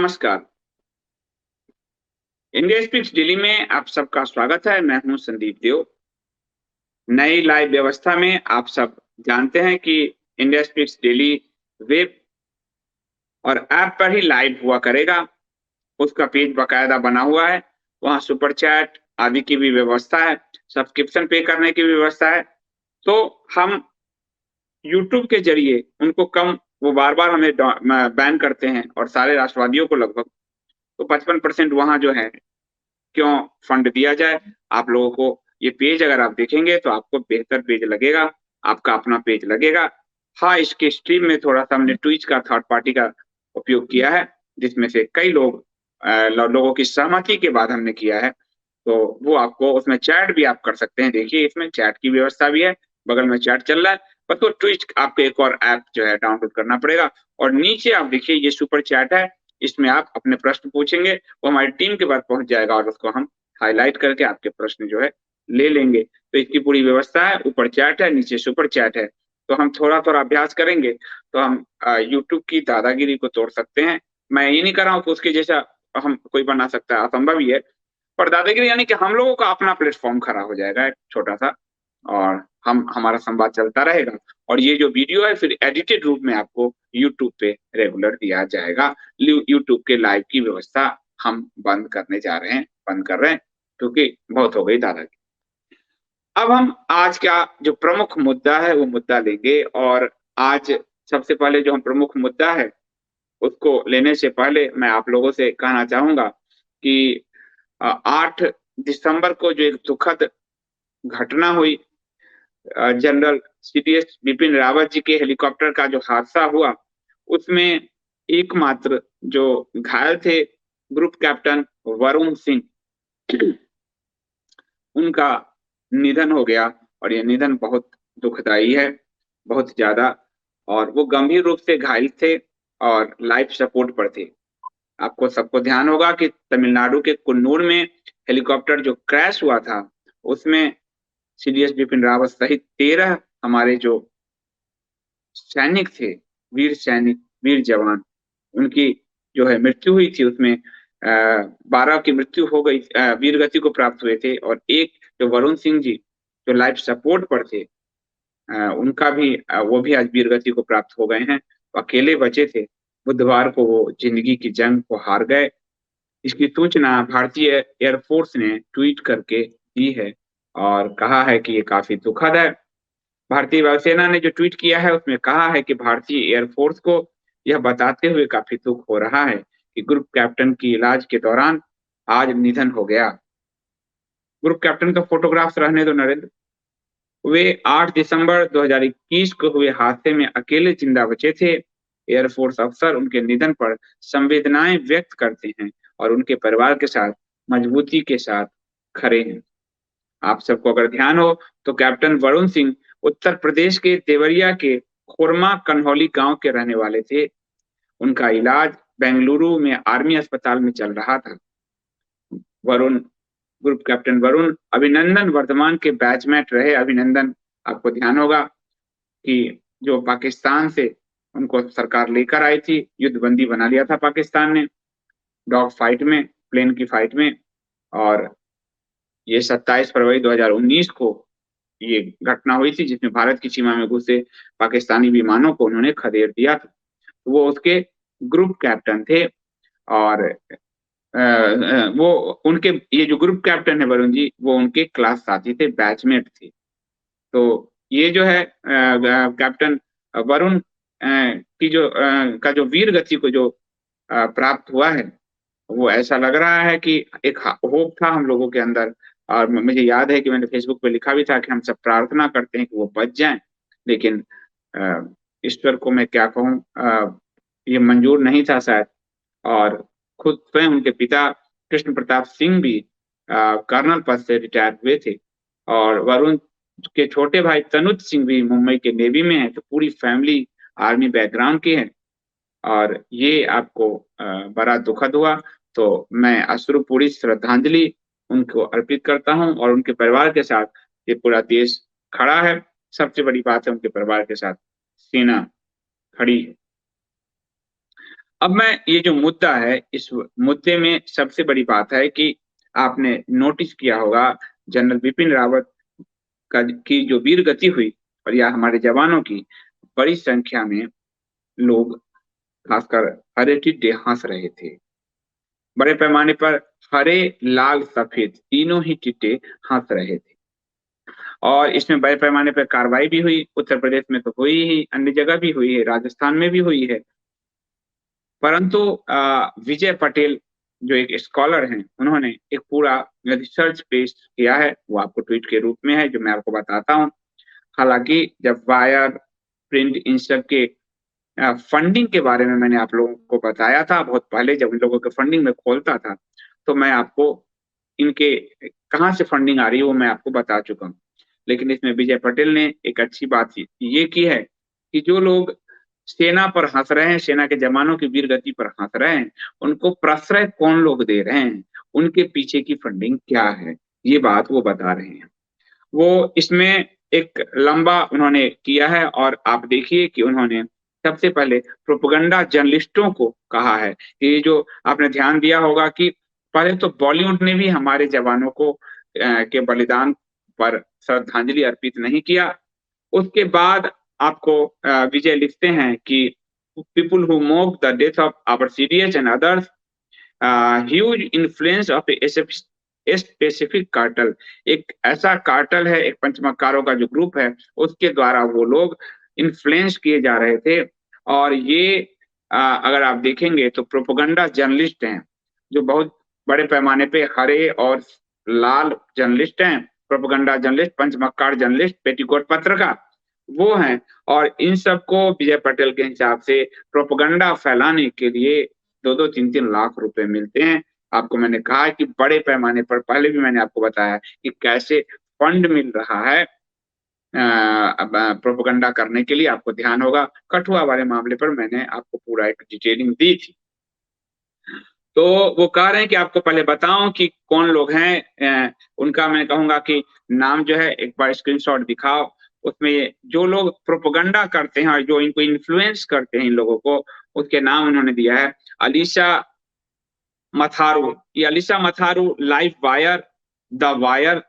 नमस्कार। India speaks daily में आप सबका स्वागत है। मैं हूं संदीप देव। नई लाइव व्यवस्था में आप सब जानते हैं कि इंडिया स्पीक्स डेली वेब और ऐप पर ही लाइव हुआ करेगा। उसका पेज बाकायदा बना हुआ है। वहां सुपर चैट आदि की भी व्यवस्था है, सब्सक्रिप्शन पे करने की भी व्यवस्था है। तो हम यूट्यूब के जरिए उनको कम, वो बार-बार हमें बैन करते हैं और सारे राष्ट्रवादियों को लगभग, तो 55% वहां जो है क्यों फंड दिया जाए। आप लोगों को ये पेज अगर आप देखेंगे तो आपको बेहतर पेज लगेगा, आपका अपना पेज लगेगा। हाँ, इसके स्ट्रीम में थोड़ा-सा हमने ट्वीच का थर्ड पार्टी का उपयोग किया है, जिसमें से कई लोग लोगों की सहमति के बाद हमने किया है। तो वो आपको उसमें चैट भी आप कर सकते हैं। देखिए इसमें चैट की व्यवस्था भी है, बगल में चैट चल रहा है। बस वो ट्वीच आपको एक और ऐप जो है डाउनलोड करना पड़ेगा और नीचे आप देखिए ये सुपर चैट है, इसमें आप अपने प्रश्न पूछेंगे, वो हमारी टीम के पास पहुँच जाएगा और उसको हम हाइलाइट करके आपके प्रश्न जो है ले लेंगे। तो इसकी पूरी व्यवस्था है, ऊपर चैट है, नीचे सुपर चैट है। तो हम थोड़ा-थोड़ा अभ्यास करेंगे तो हम यूट्यूब की दादागिरी को तोड़ सकते हैं। मैं ये नहीं कह रहा हूँ कि उसके जैसा हम कोई बना सकता है, असंभव ही है। पर दादागिरी यानी कि हम लोगों का अपना प्लेटफ़ॉर्म खड़ा हो जाएगा एक छोटा-सा, और हमारा संवाद चलता रहेगा और ये जो वीडियो है फिर एडिटेड रूप में आपको यूट्यूब पे रेगुलर दिया जाएगा। यूट्यूब के लाइव की व्यवस्था हम बंद करने जा रहे हैं, बंद कर रहे हैं, क्योंकि बहुत हो गई दादागिरी। अब हम आज का जो प्रमुख मुद्दा है वो मुद्दा लेंगे और आज सबसे पहले जो हम प्रमुख मुद्दा है उसको लेने से पहले मैं आप लोगों से कहना चाहूँगा कि 8 दिसंबर को जो एक दुखद घटना हुई, जनरल सीडीएस बिपिन रावत जी के हेलीकॉप्टर का जो हादसा हुआ, उसमें एकमात्र जो घायल थे ग्रुप कैप्टन वरुण सिंह, उनका निधन हो गया और ये निधन बहुत दुखदाई है, बहुत ज़्यादा। और वो गंभीर रूप से घायल थे और लाइफ सपोर्ट पर थे। आपको सबको ध्यान होगा कि तमिलनाडु के कुन्नूर में हेलीकॉप्टर जो क्रैश हुआ था, उसमें सीडीएस बिपिन रावत सहित 13 हमारे जो सैनिक थे, वीर सैनिक, वीर जवान, उनकी जो है मृत्यु हुई थी। उसमें 12 की मृत्यु हो गई, वीर गति को प्राप्त हुए थे और एक जो वरुण सिंह जी, जो लाइफ सपोर्ट पर थे, उनका भी वो भी आज वीर गति को प्राप्त हो गए हैं। अकेले बचे थे। बुधवार को वो ज़िंदगी की जंग को हार गए। इसकी सूचना भारतीय एयरफोर्स ने ट्वीट करके दी है और कहा है कि ये काफ़ी दुखद है। भारतीय वायुसेना ने जो ट्वीट किया है उसमें कहा है कि भारतीय एयरफोर्स को यह बताते हुए काफ़ी दुःख हो रहा है कि ग्रुप कैप्टन की इलाज के दौरान आज निधन हो गया। ग्रुप कैप्टन का फ़ोटोग्राफ्स रहने दो नरेंद्र। वे 8 दिसंबर 2021 को हुए हादसे में अकेले जिंदा बचे थे। एयरफोर्स अफसर उनके निधन पर संवेदनाएं व्यक्त करते हैं और उनके परिवार के साथ मजबूती के साथ खड़े हैं। आप सबको अगर ध्यान हो तो कैप्टन वरुण सिंह उत्तर प्रदेश के देवरिया के खुरमा कन्हौली गांव के रहने वाले थे। उनका इलाज बेंगलुरु में आर्मी अस्पताल में चल रहा था। वरुण, ग्रुप कैप्टन वरुण अभिनंदन वर्धमान के बैचमेट रहे। अभिनंदन, आपको ध्यान होगा कि जो पाकिस्तान से उनको सरकार लेकर आई थी, युद्धबंदी बना लिया था पाकिस्तान ने डॉग फाइट में, प्लेन की फाइट में। और ये 27 फरवरी 2019 को ये घटना हुई थी जिसमें भारत की सीमा में घुसे पाकिस्तानी विमानों को उन्होंने खदेड़ दिया था। वो उसके ग्रुप कैप्टन थे और वो उनके, ये जो ग्रुप कैप्टन है वरुण जी, वो उनके क्लास साथी थे, बैचमेट थे। तो ये जो है कैप्टन वरुण की जो का जो वीर गति को जो प्राप्त हुआ है, वो ऐसा लग रहा है कि एक होप था हम लोगों के अंदर। और मुझे याद है कि मैंने फेसबुक पे लिखा भी था कि हम सब प्रार्थना करते हैं कि वो बच जाएं, लेकिन ईश्वर को मैं क्या कहूँ, ये मंजूर नहीं था शायद। और खुद स्वयं उनके पिता कृष्ण प्रताप सिंह भी कर्नल पद से रिटायर हुए थे और वरुण के छोटे भाई तनुज सिंह भी मुंबई के नेवी में है। तो पूरी फैमिली आर्मी बैकग्राउंड की है और ये आपको बड़ा दुखद हुआ। तो मैं अश्रुपूरी श्रद्धांजलि उनको अर्पित करता हूँ और उनके परिवार के साथ ये पूरा देश खड़ा है। सबसे बड़ी बात है उनके परिवार के साथ सेना खड़ी है। अब मैं ये जो मुद्दा है, इस मुद्दे में सबसे बड़ी बात है कि आपने नोटिस किया होगा जनरल बिपिन रावत का की जो वीर गति हुई और या हमारे जवानों की बड़ी संख्या में लोग, खासकर हरे टिड्डे हंस रहे थे। बड़े पैमाने पर हरे, लाल, सफेद तीनों ही टिड्डे हंस रहे थे और इसमें बड़े पैमाने पर कार्रवाई भी हुई। उत्तर प्रदेश में तो हुई ही, अन्य जगह भी हुई है, राजस्थान में भी हुई है। परंतु विजय पटेल जो एक स्कॉलर हैं, उन्होंने एक पूरा रिसर्च पेश किया है, वो आपको ट्वीट के रूप में है, जो मैं आपको बताता हूँ। हालांकि जब वायर, प्रिंट, इन सब के फंडिंग के बारे में मैंने आप लोगों को बताया था बहुत पहले, जब उन लोगों के फंडिंग में खोलता था, तो मैं आपको इनके कहाँ से फंडिंग आ रही है वो मैं आपको बता चुका हूँ। लेकिन इसमें विजय पटेल ने एक अच्छी बात ये की है कि जो लोग सेना पर हंस रहे हैं, सेना के जवानों की वीर गति पर हंस रहे हैं, उनको प्रश्रय कौन लोग दे रहे हैं, उनके पीछे की फंडिंग क्या है, ये बात वो बता रहे हैं। वो इसमें एक लंबा उन्होंने किया है और आप देखिए कि उन्होंने सबसे पहले प्रोपेगेंडा जर्नलिस्टों को कहा है कि ये जो आपने ध्यान दिया होगा कि पहले तो बॉलीवुड ने भी हमारे जवानों को के बलिदान पर श्रद्धांजलि अर्पित नहीं किया। उसके बाद आपको विजय लिखते हैं कि people who mock the death of our CDS and others, huge influence of a specific cartel. एक ऐसा कार्टल है, एक पंचमक्कारों का जो ग्रुप है, उसके द्वारा वो लोग इन्फ्लुएंस किए जा रहे थे। और ये अगर आप देखेंगे तो प्रोपेगेंडा जर्नलिस्ट हैं, जो बहुत बड़े पैमाने पे हरे और लाल जर्नलिस्ट हैं, प्रोपेगेंडा जर्नलिस्ट, पंचमक्कार जर्नलिस्ट, पेटीकोट पत्रकार वो हैं। और इन सबको विजय पटेल के हिसाब से प्रोपेगेंडा फैलाने के लिए 2-2, 3-3 लाख रुपए मिलते हैं। आपको मैंने कहा है कि बड़े पैमाने पर, पहले भी मैंने आपको बताया कि कैसे फंड मिल रहा है प्रोपेगेंडा करने के लिए। आपको ध्यान होगा कठुआ वाले मामले पर मैंने आपको पूरा एक डिटेलिंग दी थी। तो वो कह रहे हैं कि आपको पहले बताऊं कि कौन लोग हैं। उनका मैं कहूंगा कि नाम जो है एक बार स्क्रीनशॉट दिखाओ, उसमें जो लोग प्रोपेगेंडा करते हैं और जो इनको इन्फ्लुएंस करते हैं इन लोगों को, उसके नाम उन्होंने दिया है। अलीशा मथारू, ये Alisha Matharu live wire, the wire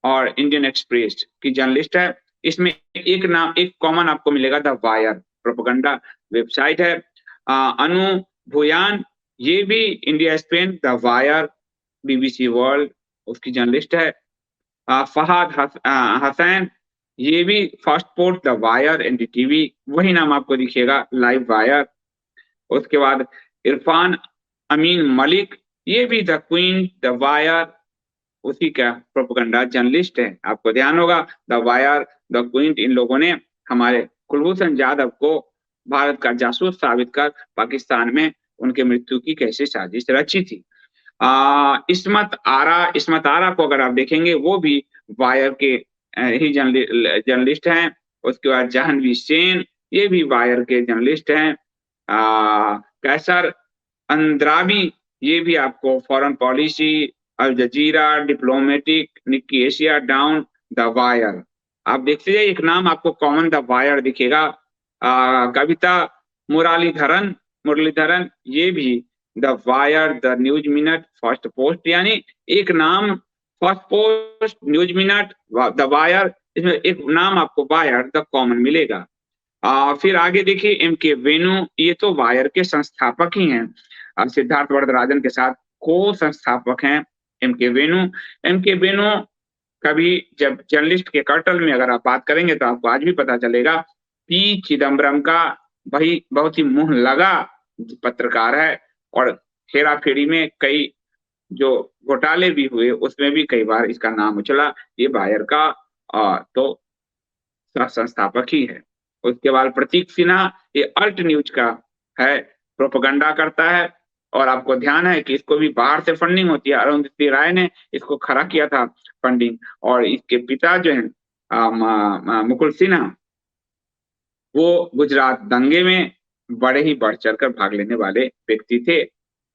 और इंडियन एक्सप्रेस की जर्नलिस्ट है। इसमें एक नाम, एक कॉमन आपको मिलेगा, द वायर प्रोपेगेंडा वेबसाइट है। अनु भुयान, ये भी India Spain, the wire, BBC world, उसकी जर्नलिस्ट है। फहाद हसैन, ये भी first port, the wire, NDTV, वही नाम आपको दिखेगा, लाइव वायर। उसके बाद इरफान अमीन मलिक, ये भी द क्वीन, द वायर, उसी का प्रोपेगेंडा जर्नलिस्ट है। आपको ध्यान होगा द वायर, द क्विंट, इन लोगों ने हमारे कुलभूषण जाधव को भारत का जासूस साबित कर पाकिस्तान में उनके मृत्यु की कैसे साजिश रची थी। इस्मत आरा को अगर आप देखेंगे, वो भी वायर के ही जर्नलिस्ट हैं। उसके बाद जाह्नवी सेन, ये भी वायर के जर्नलिस्ट हैं। कैसर अंद्राबी, ये भी आपको foreign policy, Al Jazeera, diplomatic, Nikkei Asia, Dawn, the Wire. आप देखते जाइए, एक नाम आपको कॉमन द वायर दिखेगा। कविता मुरलीधरन, ये भी the wire, the news minute, first post, यानी एक नाम first post, news minute, the wire, इसमें एक नाम आपको वायर द कॉमन मिलेगा। फिर आगे देखिए एम के वेणु, ये तो वायर के संस्थापक ही हैं, सिद्धार्थ वरदराजन के साथ को संस्थापक हैं एम के वेणु। एम के वेणु कभी जब जर्नलिस्ट के कर्टल में अगर आप बात करेंगे तो आपको आज भी पता चलेगा, पी चिदम्बरम का भाई बहुत ही मुंह लगा पत्रकार है और हेरा फेरी में कई जो घोटाले भी हुए उसमें भी कई बार इसका नाम उछला। ये वायर का तो संस्थापक ही है। उसके बाद प्रतीक सिन्हा, ये अल्ट न्यूज का है, प्रोपेगेंडा करता है और आपको ध्यान है कि इसको भी बाहर से फंडिंग होती है। अरुंधति राय ने इसको खड़ा किया था फंडिंग, और इसके पिता जो है मुकुल सिन्हा, वो गुजरात दंगे में बड़े ही बढ़ चढ़ कर भाग लेने वाले व्यक्ति थे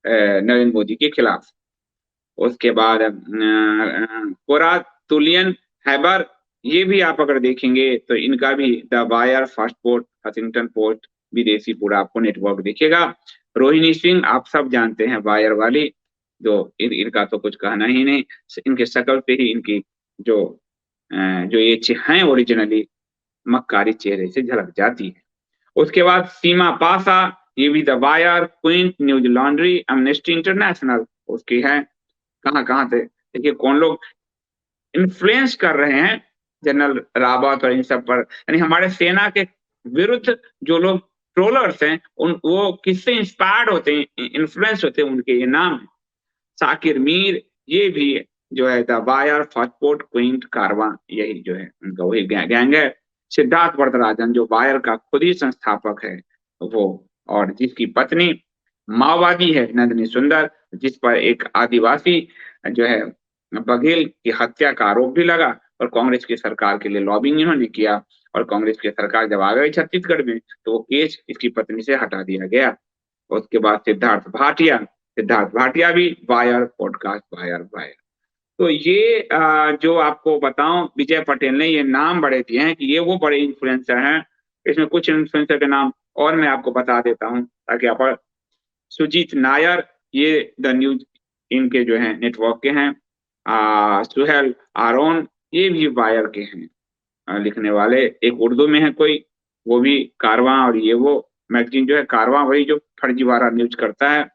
नरेंद्र मोदी के खिलाफ। उसके बाद कोरा तुलियन हैबर, ये भी आप अगर देखेंगे तो इनका भी the wire, first post, Huffington post, विदेशी पूरा आपको नेटवर्क दिखेगा। रोहिणी सिंह आप सब जानते हैं, वायर वाली, जो इनका तो कुछ कहना ही नहीं। इनके शक्ल पे ही इनकी जो जो ये हैं ओरिजिनली मक्कारी चेहरे से झलक जाती है। उसके बाद सीमा पासा, ये भी the wire, Quint, news laundry, amnesty international उसकी है। कहाँ कहाँ से देखिए कौन लोग इन्फ्लुएंस कर रहे हैं जनरल रावत और इन सब पर, यानी हमारे सेना के विरुद्ध जो लोग ट्रोलर्स हैं उन वो किससे इंस्पायर्ड होते हैं, इन्फ्लुएंस होते हैं, उनके ये नाम है। साकिर मीर, ये भी जो है द वायर, फॉस्फोर्ट, क्विंट, कारवां, यही जो है उनका वही गैंग है। सिद्धार्थ वरदराजन जो वायर का खुद ही संस्थापक है वो, और जिसकी पत्नी माओवादी है नंदिनी सुंदर, जिस पर एक आदिवासी जो है बघेल की हत्या का आरोप भी लगा, और कांग्रेस की सरकार के लिए लॉबिंग इन्होंने किया, और कांग्रेस की सरकार जब आ गई छत्तीसगढ़ में तो वो केस इसकी पत्नी से हटा दिया गया। उसके बाद सिद्धार्थ भाटिया भी वायर पॉडकास्ट, वायर वायर। तो ये जो आपको बताऊं, विजय पटेल ने ये नाम बड़े दिए हैं कि ये वो बड़े इन्फ्लुएंसर हैं। इसमें कुछ इन्फ्लुएंसर के नाम और मैं आपको बता देता हूं ताकि आप, सुजीत नायर, ये द न्यूज इनके जो है नेटवर्क के हैं। सुहेल आरोन, ये भी वायर के हैं लिखने वाले। एक उर्दू में है कोई, वो भी कारवां, और ये वो मैगजीन जो है कारवां, वही जो फर्जीवाड़ा न्यूज करता है।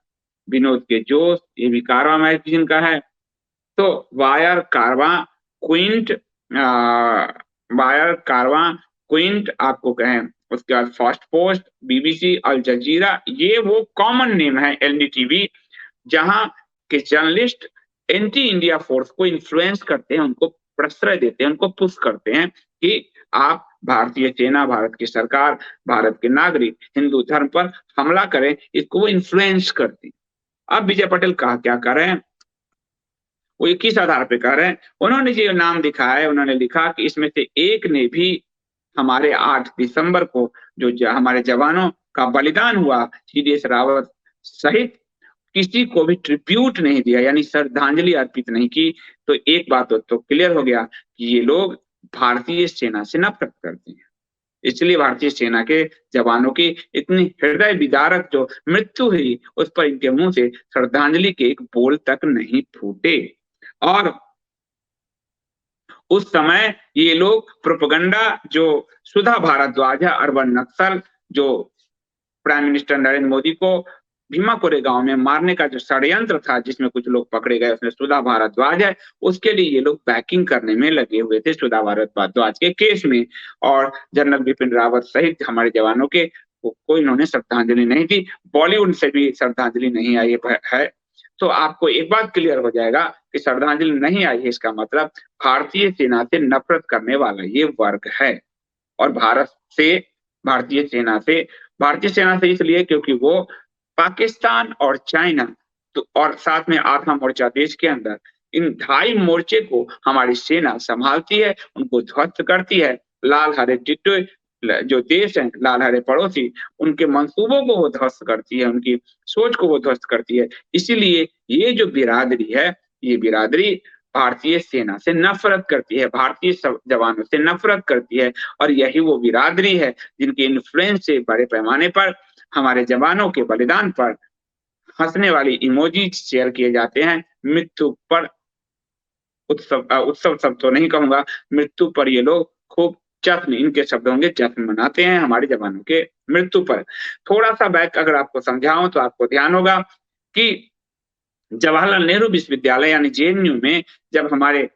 विनोद के जोश, ये भी कारवां मैगजीन का है। तो वायर, कारवां, क्विंट, वायर, कारवां, क्विंट आपको कहें, उसके बाद फर्स्ट पोस्ट, बीबीसी, अल जजीरा, ये वो कॉमन नेम है एनडीटीवी, जहां के जर्नलिस्ट एंटी इंडिया फोर्स को इन्फ्लुएंस करते हैं, उनको प्रश्रय देते हैं, उनको पुश करते हैं कि आप भारतीय सेना, भारत की सरकार, भारत के नागरिक हिंदू धर्म पर हमला करें, इसको वो इन्फ्लुएंस करते हैं। अब विजय पटेल कहा क्या कर रहे हैं, वो किस आधार पे कह रहे हैं, उन्होंने जो नाम दिखा है, उन्होंने लिखा कि इसमें से एक ने भी हमारे 8 दिसंबर को जो हमारे जवानों का बलिदान हुआ, सीडीएस रावत सहित, किसी को भी ट्रिब्यूट नहीं दिया, यानी श्रद्धांजलि अर्पित नहीं की। तो एक बात तो क्लियर हो गया कि ये लोग भारतीय सेना से नफरत करते हैं। इसलिए भारतीय सेना के जवानों की इतनी हृदय विदारक जो मृत्यु हुई, उस पर इनके मुंह से श्रद्धांजलि के एक बोल तक नहीं फूटे। और उस समय ये लोग प्रोपगंडा, जो सुधा भारद्वाज है अर्बन नक्सल, जो प्राइम मिनिस्टर नरेंद्र मोदी को भीमा कोरेगांव में मारने का जो षड्यंत्र था, जिसमें कुछ लोग पकड़े गए, उसमें सुधा भारद्वाज है, उसके लिए ये लोग बैकिंग करने में लगे हुए थे सुधा भारद्वाज के केस में। और जनरल बिपिन रावत सहित हमारे जवानों के को इन्होंने श्रद्धांजलि नहीं दी, बॉलीवुड से भी श्रद्धांजलि नहीं आई है। तो आपको एक बात क्लियर हो जाएगा कि श्रद्धांजलि नहीं आई है, इसका मतलब भारतीय सेना से नफरत करने वाला ये वर्ग है। और भारतीय सेना से इसलिए क्योंकि वो पाकिस्तान और चाइना, तो और साथ में आठवां मोर्चा देश के अंदर, इन ढाई मोर्चे को हमारी सेना संभालती है, उनको ध्वस्त करती है। लाल हरे टिट्टो जो देश हैं, लाल हरे पड़ोसी, उनके मंसूबों को वो ध्वस्त करती है, उनकी सोच को वो ध्वस्त करती है। इसीलिए ये जो बिरादरी है, ये बिरादरी भारतीय सेना से नफरत करती है, भारतीय जवानों से नफरत करती है। और यही वो बिरादरी है जिनके इन्फ्लुएंस से बड़े पैमाने पर हमारे जवानों के बलिदान पर हंसने वाली इमोजी शेयर किए जाते हैं। मृत्यु पर उत्सव सब तो नहीं कहूंगा, मृत्यु पर ये लोग खूब जश्न, इनके शब्द होंगे, जश्न मनाते हैं हमारे जवानों के मृत्यु पर। थोड़ा सा बैक अगर आपको समझाऊं तो आपको ध्यान होगा कि जवाहरलाल नेहरू विश्वविद्यालय यानी जेएनयू में जब हमारे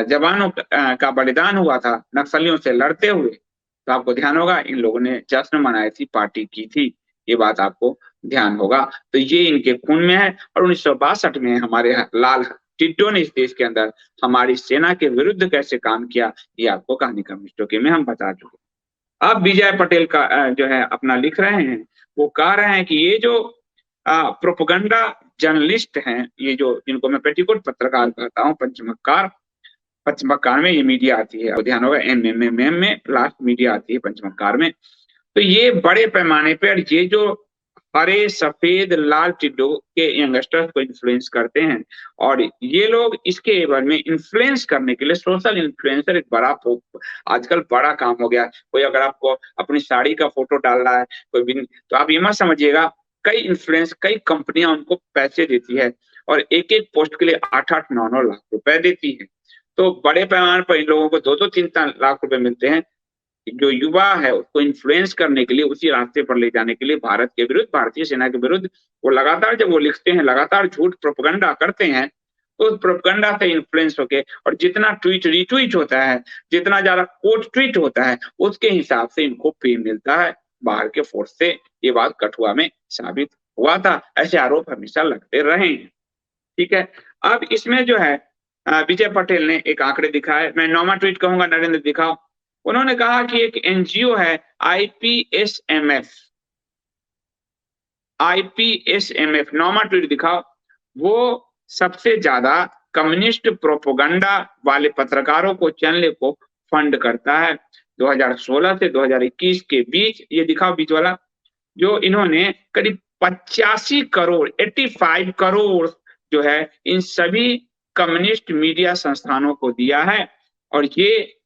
जवानों का बलिदान हुआ था नक्सलियों से लड़ते हुए, तो आपको ध्यान होगा इन लोगों ने जश्न मनाई थी, पार्टी की थी, ये बात आपको ध्यान होगा। तो ये इनके खून में है। और 1962 में हमारे लाल टिड्डो ने इस देश के अंदर हमारी सेना के विरुद्ध कैसे काम किया, ये आपको कहानी कम्युनिस्टों में हम बता चुके। अब विजय पटेल का जो है अपना लिख रहे हैं, वो कह रहे हैं कि ये जो प्रोपगंडा जर्नलिस्ट हैं, ये जो जिनको मैं पेटीकोट पत्रकार कहता हूँ, पंचमक्कार में ये मीडिया आती है, ध्यान होगा एमएमएम में लास्ट मीडिया आती है पंचमक्कार में। तो ये बड़े पैमाने पर ये जो हरे सफेद लाल टिड्डों के यंगस्टर्स को इन्फ्लुएंस करते हैं। और ये लोग इसके एवज में इन्फ्लुएंस करने के लिए सोशल इन्फ्लुएंसर एक बड़ा आजकल बड़ा काम हो गया। कोई अगर आपको अपनी साड़ी का फोटो डाल रहा है कोई भी, तो आप ये मत समझिएगा, कई कंपनियां उनको पैसे देती है और एक एक पोस्ट के लिए 8-8 9 9 लाख रुपए देती है। तो बड़े पैमाने पर इन लोगों को 2-2 3 3 लाख रुपए मिलते हैं। जो युवा है उसको इन्फ्लुएंस करने के लिए, उसी रास्ते पर ले जाने के लिए भारत के विरुद्ध, भारतीय सेना के विरुद्ध वो लगातार जब वो लिखते हैं, लगातार झूठ प्रोपेगेंडा करते हैं, तो उस प्रोपेगेंडा से इन्फ्लुएंस होके और जितना ट्वीट रीट्वीट होता है, जितना ज्यादा कोट ट्वीट होता है, उसके हिसाब से इनको पे मिलता है बाहर के फोर्स से। ये बात कठुआ में साबित हुआ था। ऐसे आरोप हमेशा लगते रहे हैं। ठीक है। अब इसमें जो है विजय पटेल ने एक आंकड़े दिखाए, मैं 9वां ट्वीट कहूंगा, नरेंद्र दिखाओ। उन्होंने कहा कि एक एनजीओ है आईपीएसएमएफ, आईपीएसएमएफ 9वां ट्वीट दिखाओ, वो सबसे ज्यादा कम्युनिस्ट प्रोपोगंडा वाले पत्रकारों को, चैनल को फंड करता है। 2016 से 2021 के बीच, ये दिखाओ बीच वाला, जो इन्होंने करीब 85 करोड़ 85 करोड़ जो है इन सभी कम्युनिस्ट मीडिया संस्थानों को दिया है। और ये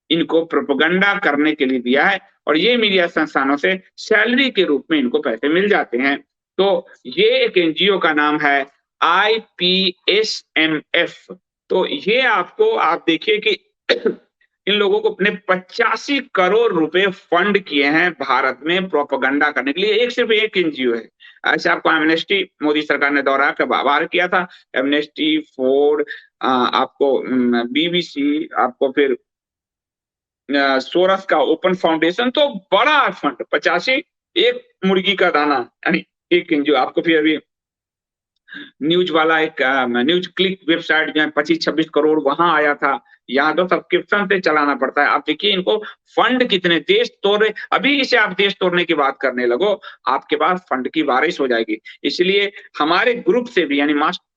इनको प्रोपेगेंडा करने के लिए दिया है और ये मीडिया संस्थानों से सैलरी के रूप में इनको पैसे मिल जाते हैं। तो ये एक एनजीओ का नाम है आईपीएसएमएफ। तो ये आपको, आप देखिए कि इन लोगों को अपने 85 करोड़ रुपए फंड किए हैं भारत में प्रोपेगेंडा करने के लिए। एक सिर्फ एक एनजीओ है। ऐसे आपको एमनेस्टी मोदी सरकार ने दौरा कर बाहर किया था, एमनेस्टी, फोर्ड, आपको बीबीसी, आपको फिर सोरस का ओपन फाउंडेशन, तो बड़ा फंड 85, एक मुर्गी का दाना यानी एक एनजीओ। आपको फिर अभी न्यूज वाला एक न्यूज क्लिक वेबसाइट जो है 25-26 करोड़ वहां आया था। यहाँ तो सब्सक्रिप्शन से चलाना पड़ता है। आप देखिए इनको फंड कितने, देश तोड़, अभी इसे आप देश तोड़ने की बात करने लगो, आपके पास फंड की बारिश हो जाएगी। इसलिए हमारे ग्रुप से भी, यानी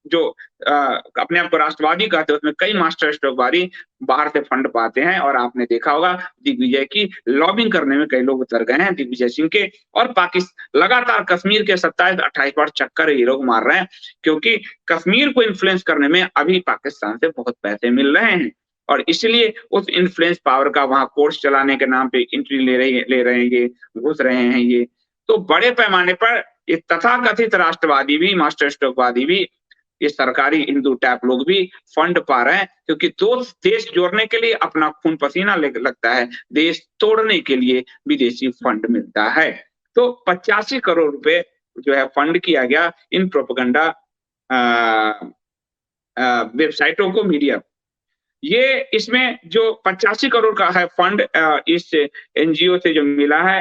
जो अपने आप को राष्ट्रवादी कहते हैं, उसमें कई मास्टर स्ट्रोकवादी बाहर से फंड पाते हैं। और आपने देखा होगा दिग्विजय की लॉबिंग करने में कई लोग उतर गए हैं, दिग्विजय सिंह के। और पाकिस्तान लगातार कश्मीर के 27-28 बार चक्कर ये लोग मार रहे हैं, क्योंकि कश्मीर को इन्फ्लुएंस करने में अभी पाकिस्तान से बहुत पैसे मिल रहे हैं। और इसलिए उस इन्फ्लुएंस पावर का वहां कोर्स चलाने के नाम पे एंट्री ले रहे हैं ये, घुस रहे हैं ये। तो बड़े पैमाने पर ये तथाकथित राष्ट्रवादी भी, मास्टर स्ट्रोकवादी भी, ये सरकारी हिंदू टाइप लोग भी फंड पा रहे हैं, क्योंकि दो देश जोड़ने के लिए अपना खून पसीना लगता है, देश तोड़ने के लिए विदेशी फंड मिलता है। तो 85 करोड़ रुपए जो है फंड किया गया इन प्रोपेगेंडा वेबसाइटों को, मीडिया। ये इसमें जो 85 करोड़ का है फंड इस एनजीओ से जो मिला है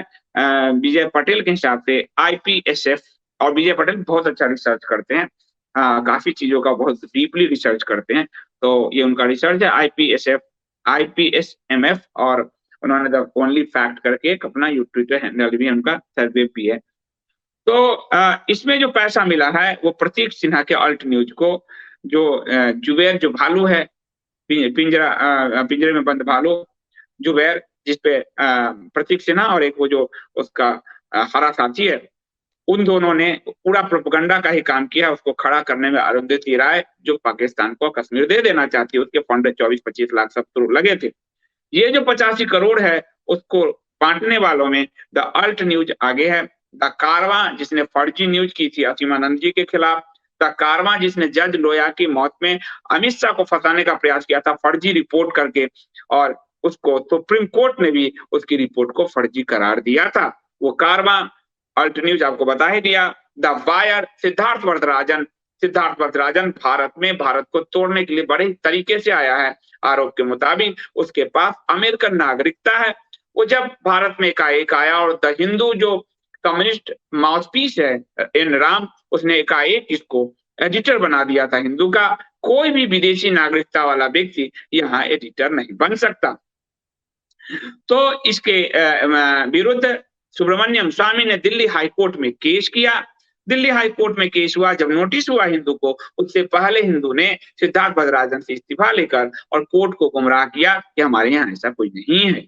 विजय पटेल के हिसाब से आईपीएसएफ, और विजय पटेल बहुत अच्छा रिसर्च करते हैं, काफी चीजों का बहुत डीपली रिसर्च करते हैं। तो ये उनका रिसर्च है आईपीएसएमएफ, और उन्होंने द ओनली फैक्ट करके एक अपना ट्विटर हैंडल भी उनका सर्वे भी है। तो इसमें जो पैसा मिला है वो प्रतीक सिन्हा के अल्ट न्यूज को, जो जुबैर जो भालू है, पिंजरे में बंद भालू जुबैर, जिसपे प्रतीक सिन्हा और एक वो जो उसका हरा साथी है, उन दोनों ने पूरा प्रोपेगेंडा का ही काम किया, उसको खड़ा करने में अरुंधति राय, जो पाकिस्तान को कश्मीर दे देना चाहती है, उसके फंड 24-25 लाख सब तो लगे थे। ये जो 85 करोड़ है उसको बांटने वालों में द अल्ट न्यूज आगे है। द कारवां, जिसने फर्जी न्यूज की थी असीमानंद जी के खिलाफ, द कारवां जिसने जज लोया की मौत में अमित शाह को फंसाने का प्रयास किया था फर्जी रिपोर्ट करके, और उसको सुप्रीम कोर्ट ने भी उसकी रिपोर्ट को फर्जी करार दिया था। वो कारवां अल्ट न्यूज आपको बता ही दिया। द वायर, सिद्धार्थ वरदराजन भारत में भारत को तोड़ने के लिए बड़े तरीके से आया है। आरोप के मुताबिक उसके पास अमेरिकन नागरिकता है। वो जब भारत में एकाएक आया, और द हिंदू जो कम्युनिस्ट माउथपीस है एन राम, उसने एकाएक इसको एडिटर बना दिया था हिंदू का। कोई भी विदेशी नागरिकता वाला व्यक्ति यहाँ एडिटर नहीं बन सकता। तो इसके विरुद्ध सुब्रमण्यम स्वामी ने दिल्ली हाईकोर्ट में केस किया। दिल्ली हाईकोर्ट में केस हुआ, जब नोटिस हुआ हिंदू को, उससे पहले हिंदू ने सिद्धार्थ वरदराजन से इस्तीफा लेकर और कोर्ट को गुमराह किया कि हमारे यहाँ ऐसा कोई नहीं है।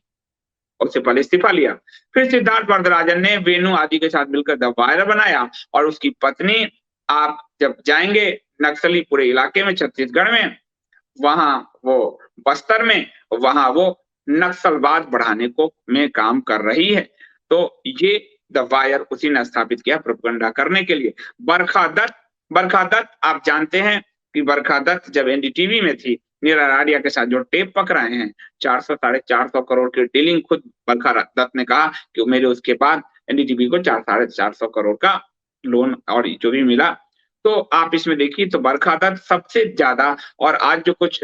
उससे पहले इस्तीफा लिया। फिर सिद्धार्थ वरदराजन ने वेणु आदि के साथ मिलकर द वायर बनाया, और उसकी पत्नी, आप जब जाएंगे नक्सली पूरे इलाके में, छत्तीसगढ़ में, वहां वो बस्तर में, वहां वो नक्सलवाद बढ़ाने को में काम कर रही है। तो ये द वायर उसी ने स्थापित किया प्रोपेगेंडा करने के लिए। बरखा दत्त आप जानते हैं कि बरखा दत्त जब एनडीटीवी में थी, नीरा राडिया के साथ जो टेप पकड़ाए हैं, 400 450 करोड़ की डीलिंग, खुद बरखा दत्त ने कहा कि मेरे उसके बाद एनडीटीवी को 400 करोड़ का लोन और जो भी मिला। तो आप इसमें देखिए तो बरखा दत्त सबसे ज्यादा, और आज जो कुछ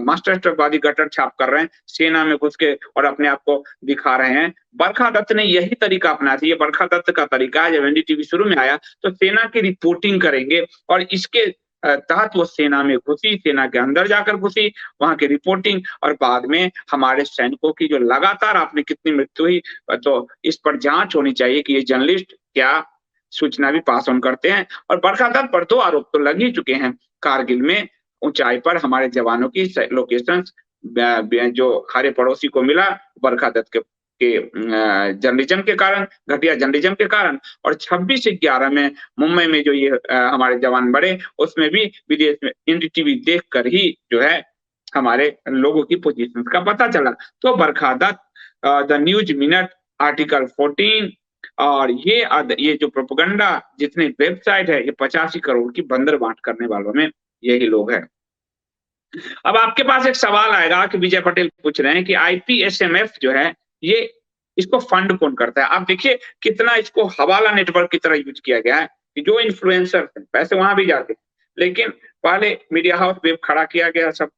मास्टर स्ट्रोकवादी गटर छाप कर रहे हैं, सेना में घुस के और अपने आप को दिखा रहे हैं, बरखा दत्त ने यही तरीका अपनाया था। ये बरखा दत्त का तरीका है। जब एनडीटीवी शुरू में आया तो सेना की रिपोर्टिंग करेंगे, और इसके तहत वो सेना में घुसी, सेना के अंदर जाकर घुसी, वहां की रिपोर्टिंग, और बाद में हमारे सैनिकों की जो लगातार आपने कितनी मृत्यु हुई, तो इस पर जांच होनी चाहिए कि ये जर्नलिस्ट क्या सूचना भी पास ऑन करते हैं। और बरखा दत्त पर 2 आरोप तो लग ही चुके हैं। कारगिल में ऊंचाई पर हमारे जवानों की लोकेशन जो हमारे पड़ोसी को मिला, बरखा दत्त के जर्नलिज्म के कारण, घटिया जर्नलिज्म के कारण। और 26/11 में मुंबई में जो ये हमारे जवान बढ़े, उसमें भी विदेश में एनडीटीवी देख कर ही जो है हमारे लोगों की पोजीशन का पता चला। तो Barkha Dutt, the news minute, article 14, और ये जो प्रोपेगेंडा जितने वेबसाइट है, ये 85 करोड़ की बंदर बांट करने वालों में यही लोग हैं। अब आपके पास एक सवाल आएगा कि विजय पटेल पूछ रहे हैं कि आईपीएसएमएफ जो है, ये इसको फंड कौन करता है। आप देखिए कितना इसको हवाला नेटवर्क की तरह यूज किया गया है कि जो इन्फ्लुएंसर हैं पैसे वहां भी जाते हैं, लेकिन पहले मीडिया हाउस वेब खड़ा किया गया, सब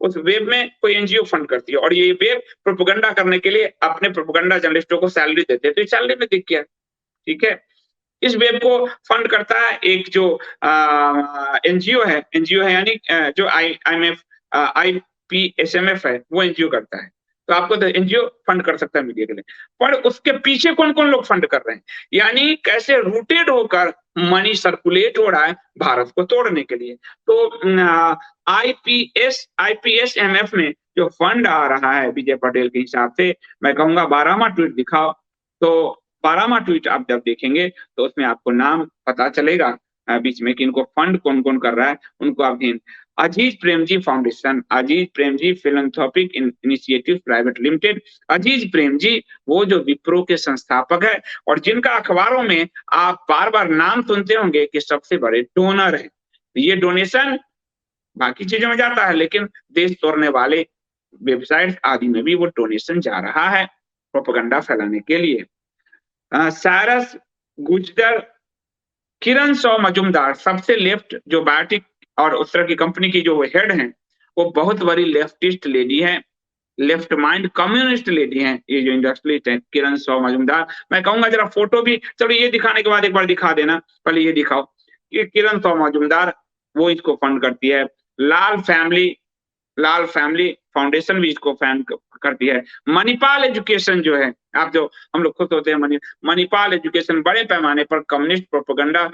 उस वेब में कोई एनजीओ फंड करती है, और ये वेब प्रोपेगेंडा करने के लिए अपने प्रोपेगेंडा जर्नलिस्टों को सैलरी देते हैं, तो इस सैलरी में दिख गया, ठीक है। इस वेब को फंड करता है एक जो एनजीओ है यानी जो आईएमएफ आईपीएसएमएफ है, वो एनजीओ करता है। तो आपको तो एनजीओ फंड कर सकता है मीडिया के लिए, पर उसके पीछे कौन कौन लोग फंड कर रहे हैं, यानी कैसे रूटेड होकर मनी सर्कुलेट हो रहा है भारत को तोड़ने के लिए। तो आईपीएसएमएफ में जो फंड आ रहा है विजय पटेल के हिसाब से, मैं कहूंगा 12वां ट्वीट दिखाओ। तो 12वां ट्वीट आप जब देखेंगे तो उसमें आपको नाम पता चलेगा बीच में कि इनको फंड कौन कौन कर रहा है, उनको आप देखें। Azim Premji foundation, Azim Premji philanthropic initiative private limited. Azim Premji वो जो विप्रो के संस्थापक है, और जिनका अखबारों में आप बार बार नाम सुनते होंगे कि सबसे बड़े डोनर है। ये डोनेशन बाकी चीजों में जाता है, लेकिन देश तोड़ने वाले वेबसाइट आदि में भी वो डोनेशन जा रहा है प्रोपेगेंडा फैलाने के लिए। सारस गुजर, किरण सौ मजुमदार, सबसे लेफ्ट जो बायोटिक और उस तरह की कंपनी की जो हेड हैं, वो बहुत बड़ी लेफ्टिस्ट लेडी है, लेफ्ट माइंड कम्युनिस्ट लेडी हैं, ये जो इंडस्ट्रियलिस्ट है किरण सौ मजुमदार। मैं कहूंगा जरा फोटो भी, चलो ये दिखाने के बाद एक बार दिखा देना, पहले ये दिखाओ। ये किरण सौ मजुमदार वो इसको फंड करती है। लाल फैमिली फाउंडेशन भी इसको फंड करती है। मणिपाल एजुकेशन जो है, आप जो हम लोग खुश होते हैं, मणिपाल एजुकेशन बड़े पैमाने पर कम्युनिस्ट प्रोपेगेंडा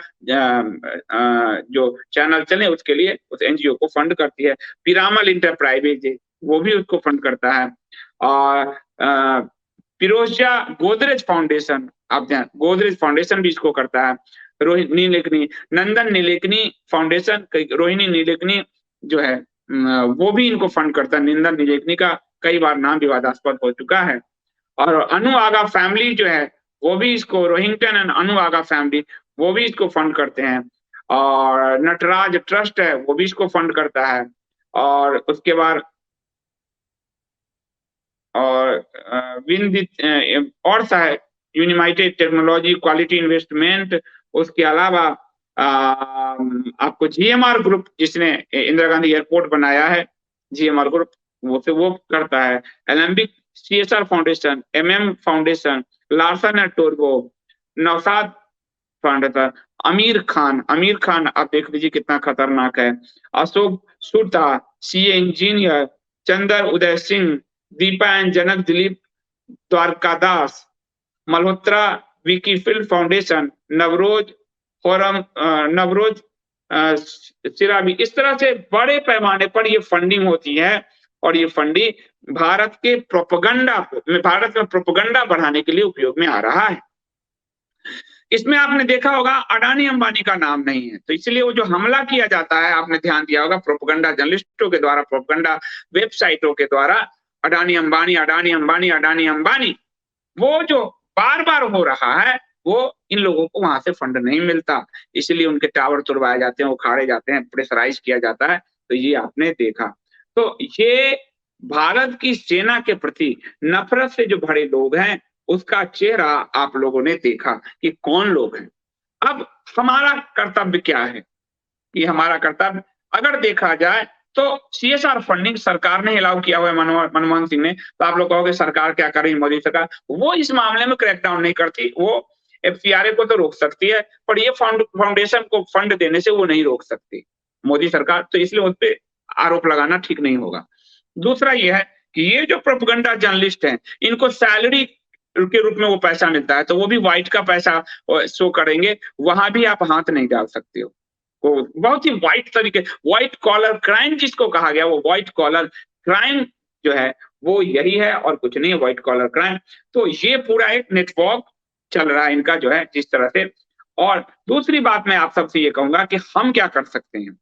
जो चैनल चले उसके लिए उस एनजीओ को फंड करती है। पिरामल इंटरप्राइजेज वो भी उसको फंड करता है। और फिरोजिया गोदरेज फाउंडेशन, आप ध्यान, गोदरेज फाउंडेशन भी इसको करता है। रोहिणी नीलेकनी, नंदन नीलेकनी फाउंडेशन, रोहिणी नीलेकनी जो है वो भी इनको फंड करता है। नंदन नीलेकनी का कई बार नाम विवादास्पद हो चुका है। और अनु आगा फैमिली जो है वो भी इसको, रोहिंगटन एंड अनु आगा फैमिली वो भी इसको फंड करते हैं। और नटराज ट्रस्ट है वो भी इसको फंड करता है। और उसके बाद और और सा है यूनाइटेड टेक्नोलॉजी क्वालिटी इन्वेस्टमेंट। उसके अलावा आपको जीएमआर ग्रुप, जिसने इंदिरा गांधी एयरपोर्ट बनाया है, जीएमआर ग्रुप वो करता है। Alembic CSR foundation, MM foundation, Larsen and टोरबो, नौसाद फाउंडेशन, आमिर खान आप देख लीजिए कितना खतरनाक है। Ashok Surta, CA engineer, Chander Uday Singh, Deepa and Janak Dilip Dwarkadas, Malhotra Weikfield foundation, Navroz forum, Navroz Seervai. इस तरह से बड़े पैमाने पर ये फंडिंग होती है और ये फंडी भारत के प्रोपेगेंडा भारत में प्रोपेगेंडा बढ़ाने के लिए उपयोग में आ रहा है। इसमें आपने देखा होगा अडानी अंबानी का नाम नहीं है, तो इसलिए वो जो हमला किया जाता है, आपने ध्यान दिया होगा प्रोपेगेंडा जर्नलिस्टों के द्वारा, प्रोपेगेंडा वेबसाइटों के द्वारा, अडानी अंबानी अडानी अंबानी अडानी अंबानी, वो जो बार बार हो रहा है, वो इन लोगों को वहां से फंड नहीं मिलता, इसलिए उनके टावर तुड़वाए जाते हैं, उखाड़े जाते हैं, प्रेशराइज किया जाता है। तो ये आपने देखा। तो ये भारत की सेना के प्रति नफरत से जो भरे लोग हैं, उसका चेहरा आप लोगों ने देखा कि कौन लोग हैं। अब हमारा कर्तव्य क्या है? कि हमारा कर्तव्य अगर देखा जाए तो सीएसआर फंडिंग सरकार ने अलाउ किया हुआ है, मनमोहन सिंह ने। तो आप लोग कहोगे सरकार क्या कर रही है, मोदी सरकार? वो इस मामले में क्रैकडाउन नहीं करती, वो एफसीआरए को तो रोक सकती है, पर ये फाउंडेशन को फंड देने से वो नहीं रोक सकती मोदी सरकार, तो इसलिए उस पर आरोप लगाना ठीक नहीं होगा। दूसरा ये है कि ये जो प्रोपेगेंडा जर्नलिस्ट हैं, इनको सैलरी के रूप में वो पैसा मिलता है, तो वो भी व्हाइट का पैसा शो करेंगे, वहां भी आप हाथ नहीं डाल सकते हो। वो बहुत ही व्हाइट तरीके, व्हाइट कॉलर क्राइम जिसको कहा गया, वो व्हाइट कॉलर क्राइम जो है वो यही है और कुछ नहीं है, व्हाइट कॉलर क्राइम। तो ये पूरा एक नेटवर्क चल रहा है इनका जो है जिस तरह से। और दूसरी बात मैं आप सबसे ये कहूंगा कि हम क्या कर सकते हैं।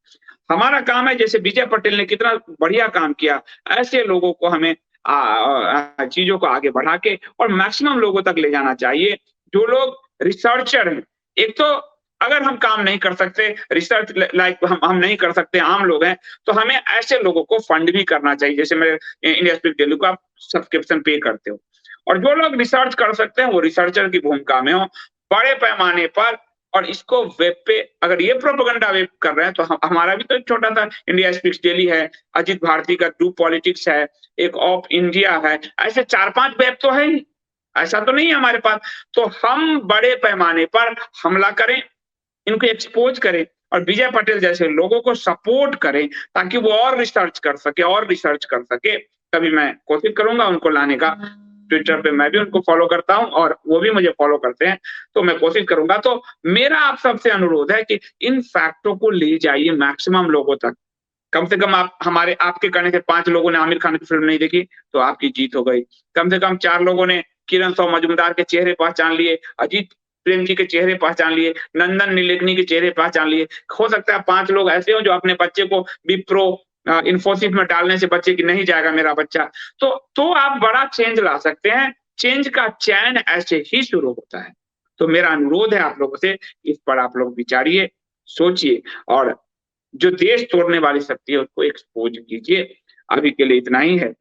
हमारा काम है, जैसे विजय पटेल ने कितना बढ़िया काम किया, ऐसे लोगों को हमें चीजों को आगे बढ़ा के और मैक्सिमम लोगों तक ले जाना चाहिए, जो लोग रिसर्चर हैं। एक तो अगर हम काम नहीं कर सकते, रिसर्च लाइक हम नहीं कर सकते, आम लोग हैं, तो हमें ऐसे लोगों को फंड भी करना चाहिए, जैसे मेरे इंडिया स्पीक डेली को आप सब्सक्रिप्शन पे करते हो। और जो लोग रिसर्च कर सकते हैं वो रिसर्चर की भूमिका में हो बड़े पैमाने पर। और इसको वेब पे अगर ये प्रोपेगेंडा वेब कर रहे हैं, तो हमारा भी तो एक छोटा सा इंडिया स्पीक्स डेली है, अजित भारती का डू पॉलिटिक्स है, एक ऑफ इंडिया है, ऐसे 4-5 वेब तो है ही, ऐसा तो नहीं है हमारे पास। तो हम बड़े पैमाने पर हमला करें, इनको एक्सपोज करें और विजय पटेल जैसे लोगों को सपोर्ट करें, ताकि वो और रिसर्च कर सके, और रिसर्च कर सके। तभी मैं कोशिश करूंगा उनको लाने का। ट्विटर पे मैं भी उनको फॉलो करता हूं और वो भी मुझे फॉलो करते हैं, तो मैं कोशिश करूंगा। तो मेरा आप सबसे अनुरोध है कि इन फैक्टों को ले जाइए मैक्सिमम लोगों तक। कम से कम आप हमारे आपके कहने से 5 लोगों ने आमिर खान की फिल्म नहीं देखी, तो आपकी जीत हो गई। कम से कम 4 लोगों ने किरण सौ मजूमदार के चेहरे पहचान लिए, अजीत प्रेम जी के चेहरे पहचान लिए, नंदन नीलेकनी के चेहरे पहचान लिए। हो सकता है 5 लोग ऐसे हो जो अपने बच्चे को विप्रो इन्फोसिस में डालने से बच्चे की नहीं जाएगा मेरा बच्चा। तो आप बड़ा चेंज ला सकते हैं। चेंज का चैन ऐसे ही शुरू होता है। तो मेरा अनुरोध है आप लोगों से, इस पर आप लोग विचारिए, सोचिए और जो देश तोड़ने वाली शक्ति है उसको एक्सपोज कीजिए। अभी के लिए इतना ही है।